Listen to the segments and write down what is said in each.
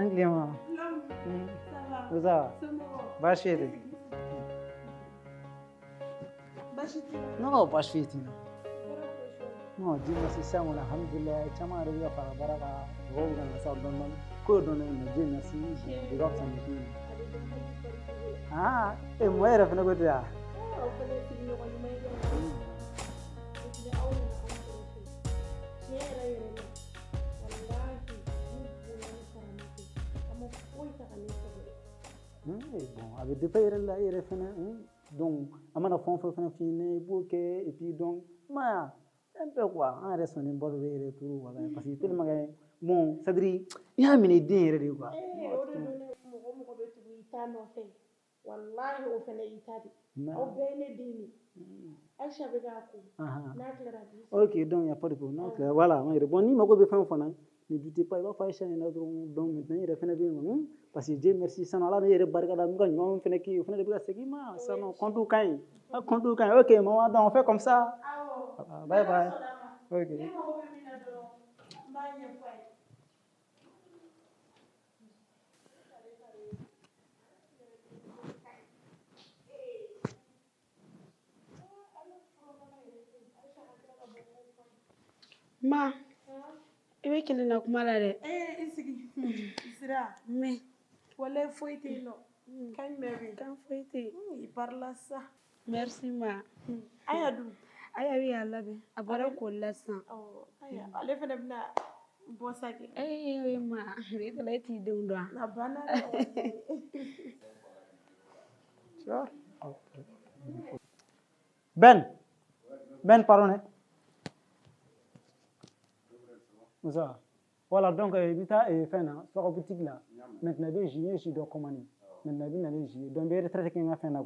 Tranquillement. Ça va? Bashi te. Non, bashi te. Non, dis-moi si ça, on alhamdulillah, chama reviya fara baraka, roga na sa don ko don ne je merci, de rock sa mutu. Ah, e mo era fana ko ta. Bon, avec des payeurs là, il est fini. Donc, à mon enfant, il faut finir, bouquet, et puis donc, un peu quoi, on reste en bord de retour, parce que tellement bon, ça dit, il y a une idée, quoi. Ok, donc il n'y a pas de problème. Voilà, bon, ni ma copie fait un ne doutez pas, il va faire chaîne donc maintenant il refait bien, parce que Dieu merci, ça n'a rien de barricade, on fait qui, on fait des bagages, ça non, compte tout quand, ok, maman, donc on fait comme ça. Bye bye. Ok. Ma, i bɛ kelen na kuma la dɛ. I sigi. I sera. Mais Walahi foyi tɛ yen nɔ. Kan jumɛn bɛ yen? kan foyi tɛ yen. I parila sa. Merci ma. Aya dun. Aya bɛ y'a labɛn. A bɔra k'o la sisan. Aya, ale fana bɛna bɔ sa kɛ. Oui ma, i tala e t'i denw dɔn. A banna dɛ. Ben, pardon. Ça. Voilà, donc, il y a une fin, sur la boutique là. Maintenant, je suis dans commande. Maintenant, je suis dans le retraite qui m'a fait là.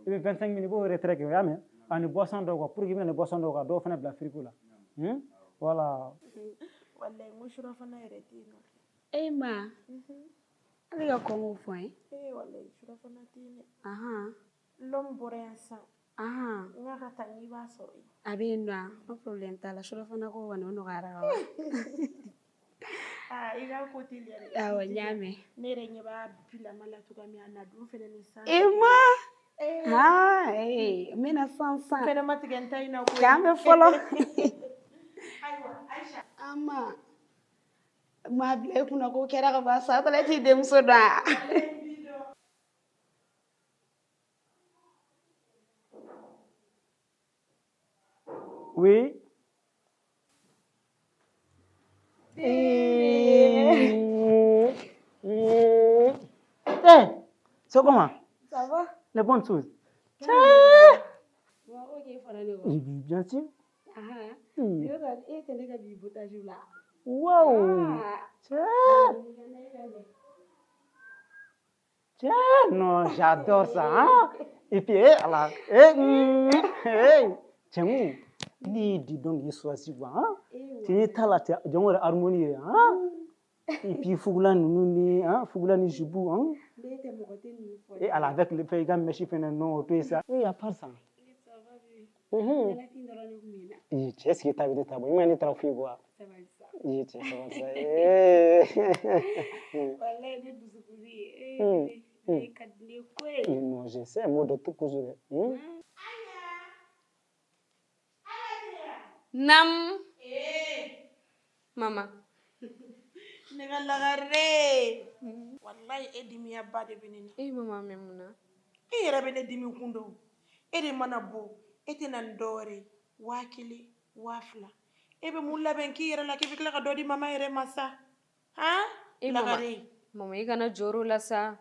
Il y a 25 minutes pour retraite qui m'a fait. On est boisson d'eau, pour qu'il y ait une boisson d'eau, d'eau fin de la frigo là. Voilà. Wallahi, mo shura fana yɛrɛ tɛ yen nɔ. Eh ma, ale ka kɔngɔ fɔ an ye. Wallahi, shura fana tɛ yen dɛ. Ahan. L'homme bɔra yan sisan. Ahan. N k'a ka taa n'i b'a sɔrɔ yen. A bɛ yen nɔ, no problème t'a la. Shura fana ko kɔni o nɔgɔyara ka ban. I ka ko teliya dɛ. Awɔ, n y'a mɛn. Ne yɛrɛ ɲɛ b'a bilama la cogoya min a na dun fɛnɛ ni san. Eh ma. N bɛna san. Fɛnɛ ma tigɛ n ta in na koyi. K'an bɛ fɔlɔ. Ayiwa, Aisha. Ama, ma bila i kunna ko kɛra ka ban sa, tɔla t'i denmuso dɔn a. Oui. C'est comment? Ça va? Les bonnes choses. Bien sûr. Wow. Non, j'adore ça. Hein? Et puis, alors, tiens, ni dis donc, il soit si bon. Tu es là, tu as harmonie. Et puis, Fugula ni Jibou. Et alors, avec le pays, quand je fais un nom, tout ça. Oui, à part ça. Est-ce que tu as vu ta bonne? Il m'a dit que tu as quoi? Il était comme ça. Non, je sais, moi, de tout que je Nam. Mama. Ne ka lagare. Wallahi e dimiya ba de bɛ ne na. Mama Memuna. E yɛrɛ bɛ ne dimi kun dɔn. E de mana bɔ, e tɛ na ni dɔwɛrɛ 1000, 2000. E bɛ mun labɛn k'i yɛrɛ la k'i bɛ tila ka dɔ di mama yɛrɛ ma sa. Lagare. Mama, i kana jɔrɔ la sa.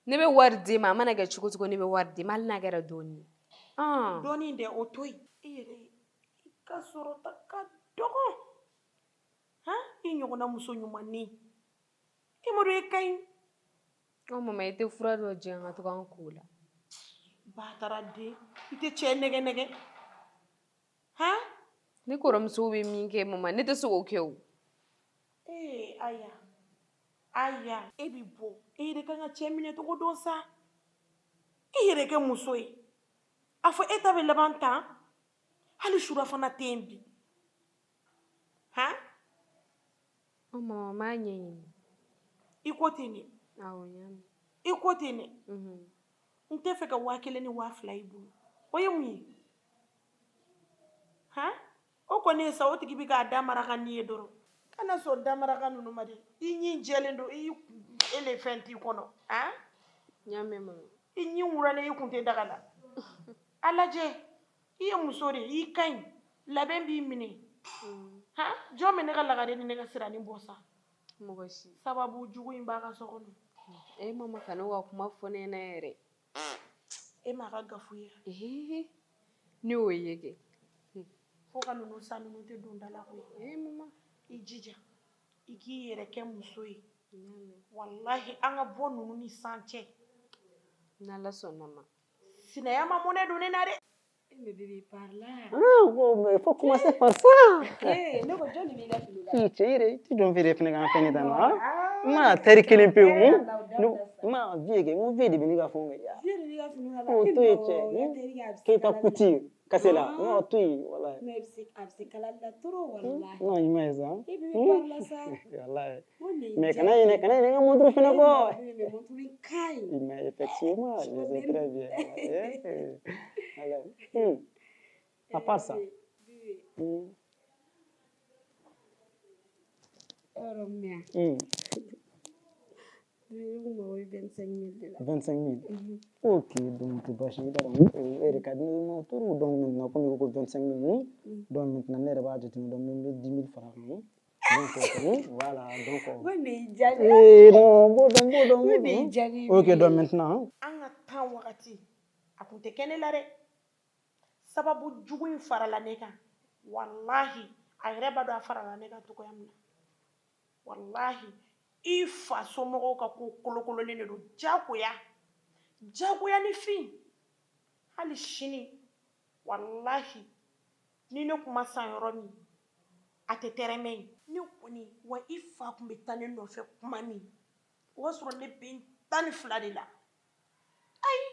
Ne bɛ wari di ma, a mana kɛ cogo cogo ne bɛ wari di ma, hali n'a kɛra dɔɔni. Dɔɔni dɛ o to yen. E yɛrɛ i ka sɔrɔta ka dɔgɔ. I ɲɔgɔnna muso ɲumanni. I ma dɔn e ka ɲi. Mama, i tɛ fura dɔ di yan ka to k'an ko la. Batara den, i tɛ cɛ nɛgɛ nɛgɛ. Ne kɔrɔmuso bɛ min kɛ mama, ne tɛ se k'o kɛ o. Aya, e bɛ bɔ. E yɛrɛ kan ka cɛ minɛ cogo dɔn sa. I yɛrɛ kɛ muso ye. A fɔ e ta bɛ laban tan. Hali sura fana tɛ yen bi. Mama m'a ɲɛɲini. I ko ten de. Awɔ n y'a mɛn. I ko ten de. Mhm. N tɛ fɛ ka 1000 ni 2000 i bolo. O ye mun ye? Han? O kɔni ye sa o tigi bi k'a da maraka n'i ye dɔrɔn. Kana sɔn da maraka ninnu ma dɛ. I ɲi jɛlen don i ele fɛn t'i kɔnɔ. Han? N y'a mɛn mama. I ɲi wuralen i kun tɛ daga la. A lajɛ i ye muso de i ka ɲi labɛn b'i minɛ. Han? Jɔn bɛ ne ka lagare ni ne ka siranin bɔ sa? Mɔgɔ si. Sababu jugu in b'a ka so kɔnɔ. Mama kana ka kuma fɔ ne ɲɛna yɛrɛ. E m'a ka gafu ye. Ne y'o ye kɛ. Fo ka ninnu sa ninnu tɛ don da la koyi. Mama. I jija i k'i yɛrɛ kɛ muso ye. Wallahi an ka bɔ ninnu ni san cɛ. N'Ala sɔnna ma. Sinaya ma mɔnɛ don ne na dɛ. Mais bébé par là. Ah, bon, mais il faut commencer par ça. Ne ko jɔn de b'i la fini la? Cɛ yɛrɛ i tɛ dɔn fɛ de fɛnɛ k'an fɛn ne ta na. N ma tari kelen pewu. N ma vie kɛ n ko vie de bɛ ne ka fɛnw kɛ. Vie de b'i ka fini la? O to yen cɛ. Keyita Kuti Kasela. N o to yen walayi. Mais a bɛ se kalali la trop wallahi. Non ɲuman ye sa. Et bébé par là sa. Walayi. Ko nin Mais kana ɲinɛ n ka montre fɛnɛ kɔ. Mais montre in ka ɲi. Mais effectivement, je sais très bien. Walayi. À part ça. Yɔrɔ min. Ne ko mɔgɔ bɛ 25 000 de la. 25 000. Ok, donc c'est pas cher. Et de ka di ne ma turu donc maintenant comme il ko 25 000 donc maintenant ne yɛrɛ b'a jateminɛ donc n bɛ 10 000 fara kan. Donc voilà donc. Ko nin y'i diya de. Non, n b'o dɔn. Ko nin y'i diya de. Ok, donc maintenant. An ka temps wagati a kun tɛ kɛ ne la dɛ. Sababu jugu in farala ne kan. Wallahi a yɛrɛ b'a dɔn a farala ne kan cogoya min na. Wallahi i fa somɔgɔw ka ko kolokololen de don jagoya ni fin. Hali sini wallahi ni ne kuma san yɔrɔ min a tɛ tɛrɛmɛ yen. Ne kɔni wa i fa kun bɛ taa ne nɔfɛ kuma min o y'a sɔrɔ ne bɛ 12 de la. Ayi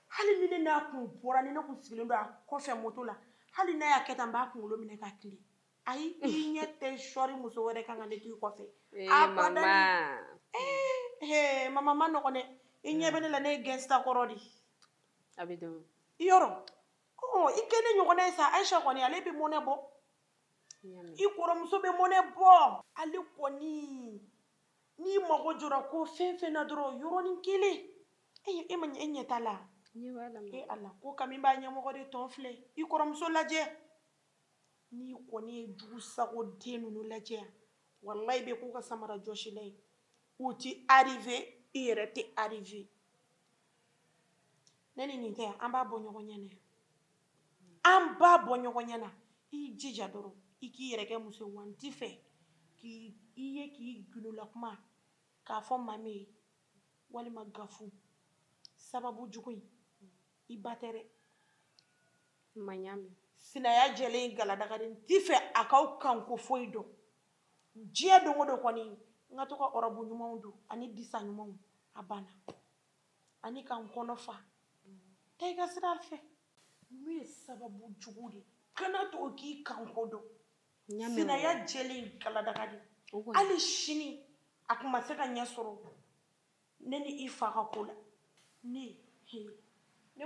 hali ni ne n'a kun bɔra ni ne kun sigilen don a kɔfɛ moto la hali n'a y'a kɛ tan n b'a kunkolo minɛ ka tile. Ayi i ɲɛ tɛ sɔri muso wɛrɛ kan ka ne to i kɔfɛ. Mama. Mama ma nɔgɔn dɛ. I ɲɛ bɛ ne la ne ye gangsta kɔrɔ de. A bɛ dɔn. I yɔrɔ i kɛ ne ɲɔgɔnna ye sa Ayisa kɔni ale bɛ mɔnɛ bɔ. I kɔrɔmuso bɛ mɔnɛ bɔ. Ale kɔni n'i mago jɔra ko fɛn fɛn na dɔrɔn yɔrɔnin kelen e ɲɛ t'a la. Ala ko kami b'a ɲɛmɔgɔ de tɔn filɛ i kɔrɔmuso lajɛ. N'i kɔni ye jugu sago den ninnu lajɛ yan wallahi bɛ k'u ka samara jɔsilen ye u ti arrivé i yɛrɛ tɛ arrivé. Ne ni nin tɛ yan an b'a bɔ ɲɔgɔn ɲɛ na yan. An b'a bɔ ɲɔgɔn ɲɛ na. I jija dɔrɔn i k'i yɛrɛ kɛ muso wa n t'i fɛ k'i gulola kuma k'a fɔ maa min ye walima gafu sababu jugu in i ba tɛ dɛ. Ma ɲ'a mɛn. Sinaya jɛlen galadagalen n t'i fɛ a k'aw kanko foyi dɔn. Diɲɛ don o don kɔni n ka to ka ɔrɔbu ɲumanw don ani disa ɲumanw a banna ani ka n kɔnɔ fa taa i ka sira fɛ. Ninnu ye sababu jugu de kana to k'i kanko dɔn. Sinaya jɛlen galadagalen hali sini a kun ma se ka ɲɛ sɔrɔ ne ni i fa ka ko la. Ne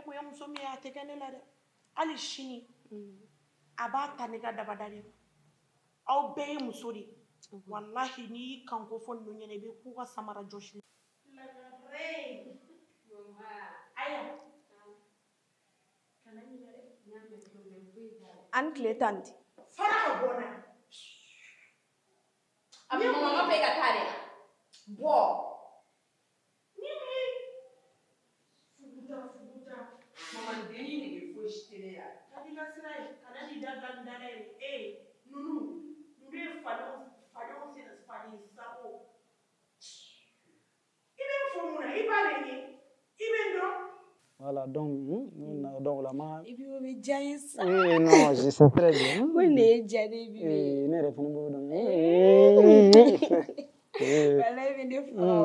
kun ye muso min ye a tɛ kɛ ne la dɛ. Hali sini a b'a ta ne ka dabada de. Aw bɛɛ ye muso de. Wallahi n'i y'i kanko fɔ ninnu ɲɛna i bɛ k'u ka samara jɔsi. An tile tan di. Fara ka bɔ na. A bɛ mama fɛ ka taa de. Bɔ. Ni fuguta. Mama denni nege foyi si tɛ ne la. Ka di ka sira ye kana di da dala ye. Ninnu ye fadenw sera faden sago. I bɛ fɔ mun na i b'a de ye i bɛ dɔn. Voilà donc la ma. I bɛ diya n ye sa. Non je sais très bien. Ko nin ye diya ne ye. Ne yɛrɛ fana b'o dɔn. Walayi i bɛ ne fɔ. Non.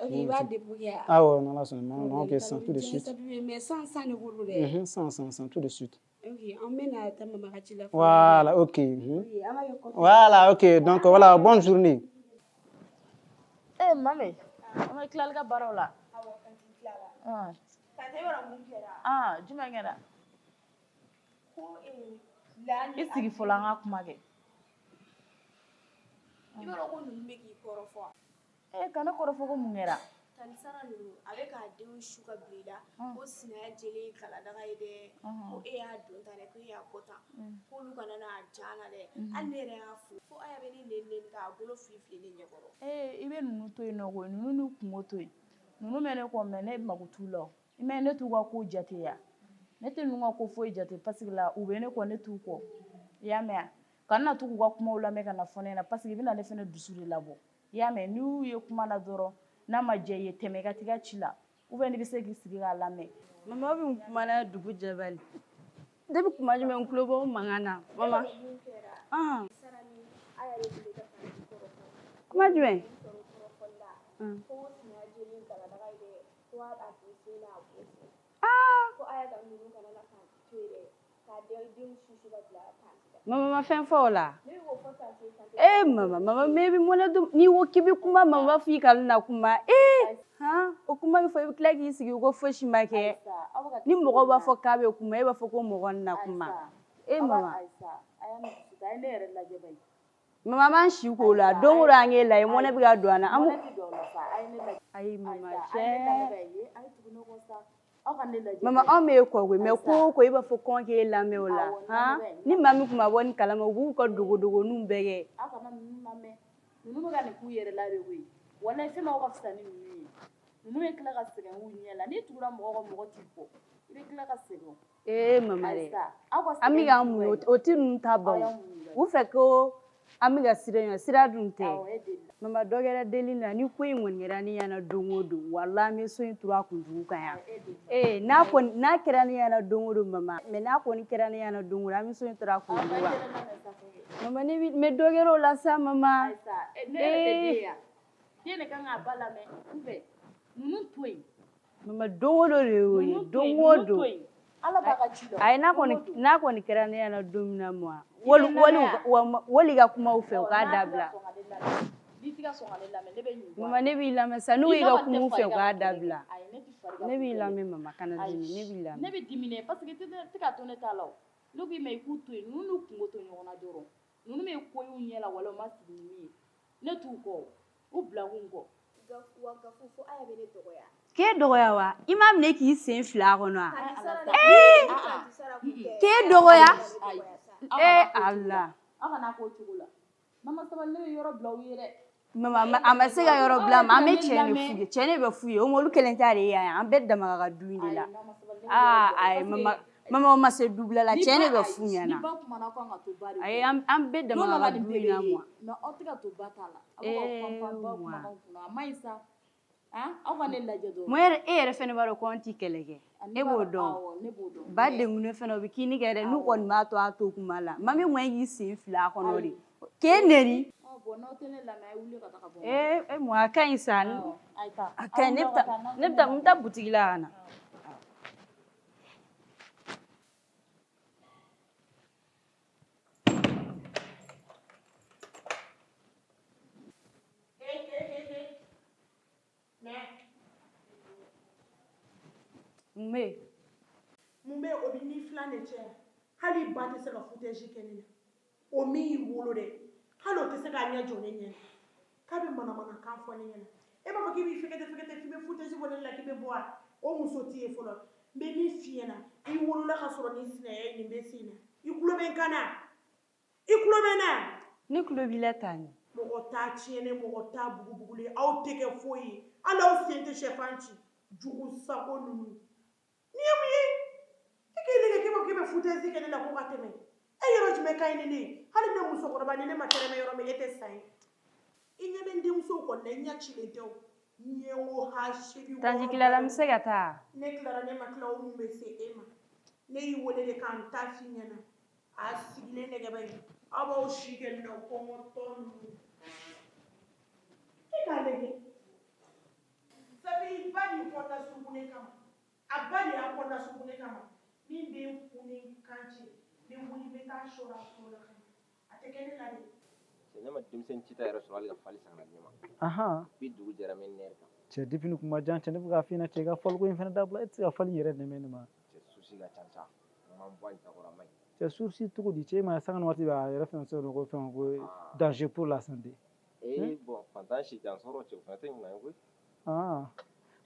Ok i b'a débrouiller. Ah ouais, non là c'est non ok sans tout de suite. Mais sans ne bolo dɛ. Sans tout de suite. Ok, on mène à ta maman quand tu l'as fait. Voilà, ok. Oui, on va y compter. Voilà, ok. Donc voilà, bonne journée. Eh, mami, on va clair le baro là. Ah, jumɛn kɛra? I sigi fɔlɔ an ka kuma kɛ. I b'a dɔn ko ninnu bɛ k'i kɔrɔfɔ wa? Ka ne kɔrɔfɔ ko mun kɛra? Tanisara ninnu a bɛ k'a denw su ka bila i la ko sinaya jɛlen kaladaga ye dɛ ko e y'a don tan dɛ ko e y'a bɔ tan k'olu kana n'a jan na dɛ hali ne yɛrɛ y'a fo fo aya bɛ ne neni k'a bolo fili ne ɲɛkɔrɔ. I bɛ ninnu to yen nɔ koyi ninnu n'u kungo to yen ninnu bɛ ne kɔ mɛ ne mago t'u la o i mɛ ne t'u ka ko jate ya ne tɛ ninnu ka ko foyi jate paseke la u bɛ ne kɔ ne t'u kɔ i y'a mɛn ka na to k'u ka kumaw lamɛn ka na fɔ ne ɲɛna paseke i bɛna ne fana dusu de labɔ i y'a mɛn n'u ye kuma na dɔrɔn n'a ma diya i ye tɛmɛ i ka t'i ka ci la ou bien n'i bɛ se k'i sigi k'a lamɛn. Mama bɛ kumana dugu jɛbali depuis kuma jumɛn n tulo b'o mankan na mama kuma jumɛn ko sinaya jɛlen kaladaga ye dɛ ko a don sen n'a bɔ sen ko aya ka ninnu kana na k'an to yen dɛ k'a denw susu ka bila tanti la. mama ma fɛn fɔ o la Ne y'o fɔ tanti mama mais bi mɔnɛ dun n'i ko k'i bɛ kuma mama b'a fɔ i ka na kuma o kuma bɛ fɔ i bɛ tila k'i sigi ko fosi ma kɛ ni mɔgɔ b'a fɔ k'a bɛ kuma e b'a fɔ ko mɔgɔ na kuma mama mama m'an si k'o la don o don an k'e lajɛ mɔnɛ bɛ ka don an na ayi mama mama anw b'e kɔ koyi mais ko o ko e b'a fɔ k'anw k'e lamɛn o la ni maa min tun ma bɔ ni kalama u b'u ka dogodogoniw bɛɛ kɛ. aw kana ninnu lamɛn ninnu bɛ ka nin k'u yɛrɛ la de koyi walayi fɛn dɔw ka fisa ni ninnu ye ninnu bɛ tila ka sɛgɛn u ɲɛ la n'i tugura mɔgɔ ka mɔgɔ t'i kɔ i bɛ tila ka sɛgɛn. Mama dɛ an bɛ k'an muɲu o tɛ ninnu ta ban u fɛ ko an bɛ ka siran sira dun tɛ mama dɔ kɛra deli la ni ko in kɔni kɛra ne ɲɛna don o don walahi an bɛ so in turu a kunjugu kan yan n'a kɛra ne ɲɛna don o don mama mais n'a kɔni kɛra ne ɲɛna don o don an bɛ so in turu a kunjugu kan mama ne bɛ dɔ kɛra o la sa mama ne yɛrɛ tɛ den ya den de kan k'a ba lamɛn u fɛ ninnu to yen mama don o don de y'o ye don o don ala b'a ka ci dɔn ayi n'a kɔni kɛra ne ɲɛna don min na moi wali ka kuma u fɛ u k'a dabila mama ne b'i lamɛn sa n'u y'i ka kuma u fɛ u k'a dabila ne b'i lamɛn mama kana dimi ne b'i lamɛn ne bɛ dimi dɛ parce que tɛ ka to ne ta la o ne k'i ma i k'u to yen ninnu n'u kungo to ɲɔgɔn na dɔrɔn ninnu bɛ ko y'u ɲɛ la wala u ma sigi ni min ye ne t'u kɔ u bila kun kɔ wa gafu fo aya bɛ ne dɔgɔya. k'e dɔgɔya wa i m'a minɛ k'i sen fila a kɔnɔ wa k'e dɔgɔya ala aw kana k'o cogo la mama sabali ne bɛ yɔrɔ bila u ye dɛ mama a ma se ka yɔrɔ bila ma an bɛ cɛ de f'u ye cɛ de bɛ f'u ye o olu kelen t'a de ye yan an bɛɛ dama ka du in de la ayi mama ma se dubila la cɛ de bɛ f'u ɲɛna ni ba kumana ko an ka to ba de ayi an bɛɛ dama ka du in na moi mais aw tɛ ka to ba ta la aw bɛ ka panpan ba kumakan kunna a maɲi sa aw ka ne lajɛ dɔrɔn mo e yɛrɛ fɛnɛ b'a dɔn ko an tɛ kɛlɛ kɛ e b'o dɔn ne b'o dɔn ba dengunnen fɛnɛ o bɛ kini kɛ dɛ n'u kɔni b'a to a to kuma la mami ŋɔɲɛ k'i sen fila a kɔnɔ de k'e neni bon n'aw tɛ ne lamɛn a ye wuli ka taga bɔ mo a ka ɲi sa a ka ɲi ne bɛ taa butigi la ka na mun bɛ o bɛ ni filan de cɛ hali ba tɛ se ka futɛsi kɛ ne la o min y'i wolo dɛ hali o tɛ se k'a ɲɛ jɔ ne ɲɛ k'a bɛ manamanakan fɔ ne ɲɛna e b'a fɔ k'i b'i fɛkɛtɛ k'i bɛ futɛsi bɔ ne la k'i bɛ bɔ wa o muso t'i ye fɔlɔ n bɛ min f'i ɲɛna i wolola ka sɔrɔ nin sinaya ye nin bɛ sen na i tulo bɛ n kan na i tulo bɛ n na ne tulo b'i la tan ni mɔgɔ t'a tiɲɛnen mɔgɔ t'a bugubugulen aw tɛ kɛ foyi ye hali aw sen tɛ sɛfan ci jugu sago ninnu nin ye mun ye i k'i nɛgɛ k'i bɛ futɛsi kɛ ne la ko ka tɛmɛ e yɔrɔ jumɛn ka ɲi ni ne ye hali ne musokɔrɔba ni ne ma tɛrɛmɛ yɔrɔ min e tɛ sa ye i ɲɛ bɛ n denmusow kɔni na i ɲɛ cilen tɛ o ɲɛ o ha seegin tanti tilala n bɛ se ka taa ne tilara ne ma tila o mun bɛ se e ma ne y'i wele de k'an ta f'i ɲɛna a sigilen nɛgɛba ye aw b'aw si kɛ nin na kɔngɔtɔ ninnu e k'a lajɛ sabu ba de kɔnna suruku ne kama a ba de y'a kɔnna suruku ne kama min bɛ n kun ni n kan cɛ n bɛ wuli n bɛ taa sɔrɔ a furu la ka na a tɛ kɛ ne la dɛ. Ne ma denmisɛnnin ci ta yɛrɛ sɔrɔ hali ka fali san ka di ne ma aha bi dugu jɛra min ne yɛrɛ kan cɛ depuis ni kuma jan cɛ ne bɛ k'a f'i ɲɛna cɛ i ka faliko in fana dabila e tɛ se ka fali in yɛrɛ dɛmɛ ne ma cɛ susi ka ca sa man bɔ in takɔrɔ a ma ɲi cɛ sursi cogo di cɛ ma sanga ni waati b'a yɛrɛ fɛn sɛbɛn ko fɛn ko danger pour la santé bon fantan si jan sɔrɔ cɛ o fana tɛ ɲuman ye koyi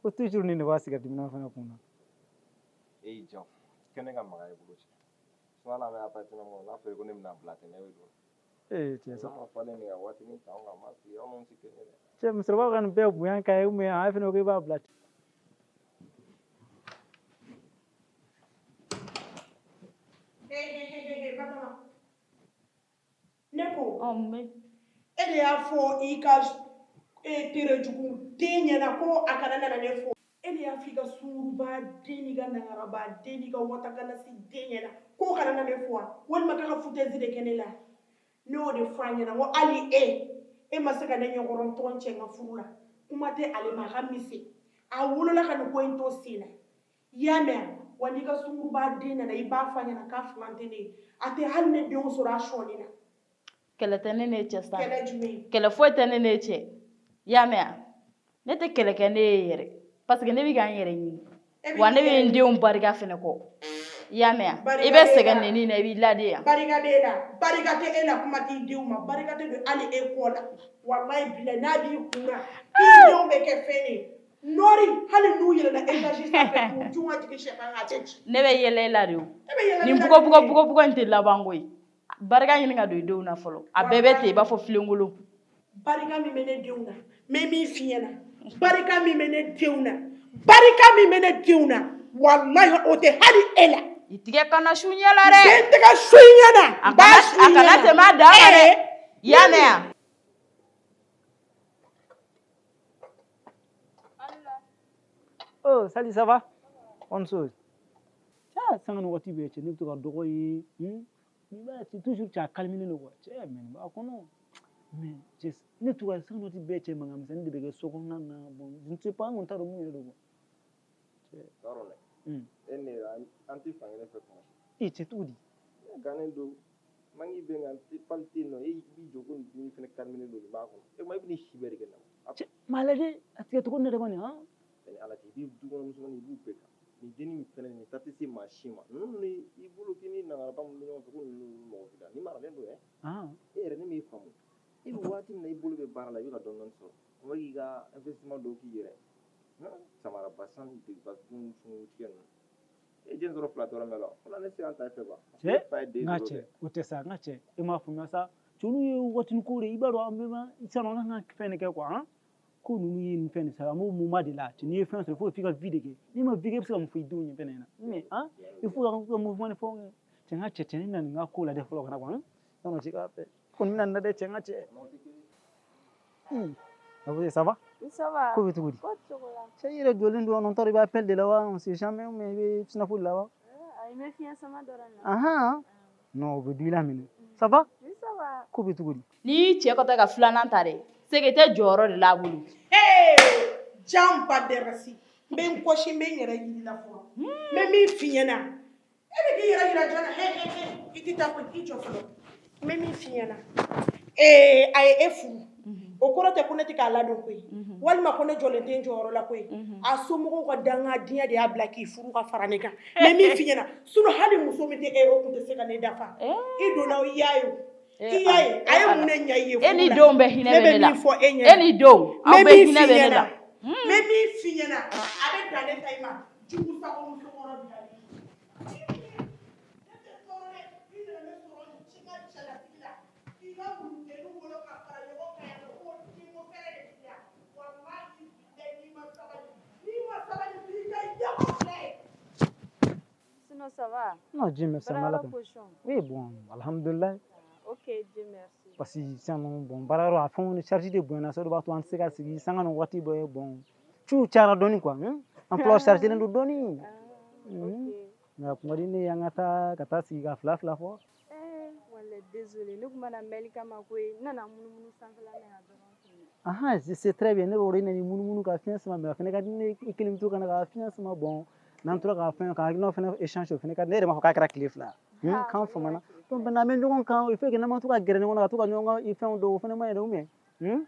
ko toujours ni ne b'a siga dimina fana kun na e y'i jɔ kɛnɛ ka maga i bolo cɛ so ala mɛ appartement kɔnɔ n'a fɔra ko ne bɛna bila tɛ ne bɛ don cɛ sa ma falen nin ka waati ni tan ka ma fi aw mun si kɛ ne dɛ cɛ musokɔrɔba ka nin bɛɛ bonya ka ye mais a fɛnɛ ko i b'a bila Batɔma ne ko mɛ e de y'a fɔ i ka terejugu den ɲɛna ko a kana nana ne fɔ e de y'a fɔ i ka sunguruba den n'i ka nangaraba den n'i ka wataganasi den ɲɛna k'o kana na ne fɔ wa walima k'a ka futɛsi de kɛ ne la ne y'o de fɔ a ɲɛna ko hali e ma se ka ne ɲɛkɔrɔntɔn cɛ n ka furu la kuma tɛ ale ma a ka mise a wolola ka nin ko in to sen na i y'a mɛn wa n'i ka sunguruba den nana i b'a fɔ a ɲɛna k'a filan tɛ ne ye a tɛ hali ne denw sɔrɔ a sɔnni na kɛlɛ tɛ ne n'e cɛ sa kɛlɛ jumɛn kɛlɛ foyi tɛ ne n'e cɛ i y'a mɛn a ne tɛ kɛlɛ kɛ ne ye yɛrɛ parce que ne bɛ k'an yɛrɛ ɲini wa ne bɛ n denw barika fɛnɛ kɔ i y'a mɛn a i bɛ sɛgɛn neni na i b'i ladi yan barika b'e la barika tɛ e la kuma t'i denw ma barika tɛ don hali e kɔ la walayi bilayi n'a b'i kunna k'i denw bɛ kɛ fɛn de nɔri hali n'u yɛlɛnna étage sanfɛ k'u jun ka jigin sɛfan kan a tɛ ci ne bɛ yɛlɛ i la de o e bɛ yɛlɛ nin bugɔ in tɛ laban koyi barika ɲini ka don i denw na fɔlɔ a bɛɛ bɛ ten i b'a fɔ filenkolon barika min bɛ ne denw na n bɛ min f'i ɲɛna barika min bɛ ne denw na barika min bɛ ne denw na walayi o tɛ hali e la i tigɛ kana su ɲɛ la dɛ den tɛgɛ su i ɲɛna a kana tɛmɛ a dan kan dɛ i y'a mɛn yan salut ça va bonne chose sanga ni waati bɛɛ cɛ ne bɛ to ka dɔgɔ ye i b'a ye toujours cɛ a calminer don quoi cɛ mais nin b'a kɔnɔ mais cɛ ne to ka sanga ni waati bɛɛ cɛ mankan misɛnnin de bɛ kɛ so kɔnɔna na bon je ne sais pas an kɔni t'a dɔn mun yɛrɛ don quoi tɔɔrɔ dɛ e ne an tɛ fankelen fɛ kuma cɛ cogo di gannen don mangi bɛ nka pali tɛ yen nɔ e b'i jɔ ko nin dumuni fɛnɛ kariminen don nin b'a kɔnɔ e ma i bɛ nin si bɛɛ de kɛ na cɛ mais a lajɛ a tigɛ cogo ne yɛrɛ ma nin ni ala cɛ i bɛ dukɔnɔ musomannin i b'u bɛɛ kan nin dennin min fɛnɛ nin ta tɛ se maa si ma ninnu ni i bolo k'i ni nangaraba min bɛ ɲɔgɔn fɛ ko ninnu mɔgɔ fila ni maralen don e yɛrɛ ne m'e faamu i bɛ waati min na i bolo bɛ baara la i bɛ ka dɔɔnin sɔrɔ o bɛ k'i ka investissement dɔw k'i yɛrɛ samara basan degba sun tigɛ ninnu e den sɔrɔ fila dɔrɔn bɛ la fɔlɔ ne se an ta fɛ quoi cɛ n ka cɛ o tɛ sa n ka cɛ e m'a faamuya sa cɛ olu ye waatinin ko de i b'a dɔn an bɛɛ ma sisan an ka fɛn de kɛ quoi ko ninnu ye nin fɛn nin sa an b'o moment de la cɛ n'i ye fɛn sɔrɔ fo f'i ka vie de kɛ n'i ma vie kɛ i bɛ se ka mun fɔ i denw ye fɛnɛ na mais il faut ka mouvement de fɛnw kɛ cɛ n ka cɛ ne bɛna nin ka ko lajɛ fɔlɔ ka na quoi n'o tɛ k'a fɛ kɔni bɛna nin na dɛ cɛ n ka cɛ ça va ça va ko bɛ cogo di cɛ i yɛrɛ jɔlen don an t'a dɔn i bɛ appel de la wa on sait jamais ou bien i bɛ sinafoli la wa i bɛ fiɲɛ sama dɔrɔn na non o bɛ du i la minɛ ça va ça va ko bɛ cogo di n'i y'i cɛ ka taa ka filanan ta dɛ sege tɛ jɔyɔrɔ de l'a bolo jan ba dɛrɛsi n bɛ n kɔsi n bɛ n yɛrɛ yiri la fɔlɔ n bɛ min f'i ɲɛna e bɛ k'i yɛrɛ yira jɔn na i tɛ taa koyi i jɔ fɔlɔ n bɛ min f'i ɲɛna a ye e furu o kɔrɔ tɛ ko ne tɛ k'a ladon koyi walima ko ne jɔlen tɛ n jɔyɔrɔ la koyi a somɔgɔw ka dangadenya de y'a bila k'i furu ka fara ne kan n bɛ min f'i ɲɛna sinon hali muso min tɛ e o tun tɛ se ka ne dafa i donna i y'a ye i y'a ye a ye mun ne ɲɛ i ye furu la e ni denw bɛ hinɛ bɛ ne la ne bɛ min fɔ e ɲɛna e ni denw aw bɛ hinɛ bɛ ne la n bɛ min f'i ɲɛna a bɛ dan ne ta i ma jugu sago musokɔrɔ bilali sinon ça va non Dieu merci bara position oui bon alhamdulillah ok Dieu merci parce que sisan bon baara yɔrɔ a fɛnw ni charge de bonyana so de b'a to an tɛ se ka sigi sanga ni waati bɛɛ bon ciw cayara dɔɔni quoi emploi chargelen don dɔɔni nka kuma di ne y'an ka taa sigi ka fila fɔ wala désolé ne tun bɛna mɛli kama koyi n nana munumunu sanfɛla la yan dɔrɔn c'est très bien ne bɛ o de ɲini munumunu ka fiɲɛ sama mais a fana ka di ne i kelen bɛ to ka na ka fiɲɛ sama bon n'an tora ka fɛn ka hakilinaw fɛnɛ échange o fɛnɛ ka di ne yɛrɛ m'a fɔ k'a kɛra tile fila k'an famana donc maintenant an bɛ ɲɔgɔn kan il faut que n'an ma to ka gɛrɛ ɲɔgɔn na ka to ka ɲɔgɔn ka fɛnw dɔn o fɛnɛ ma ɲi dɛ ou bien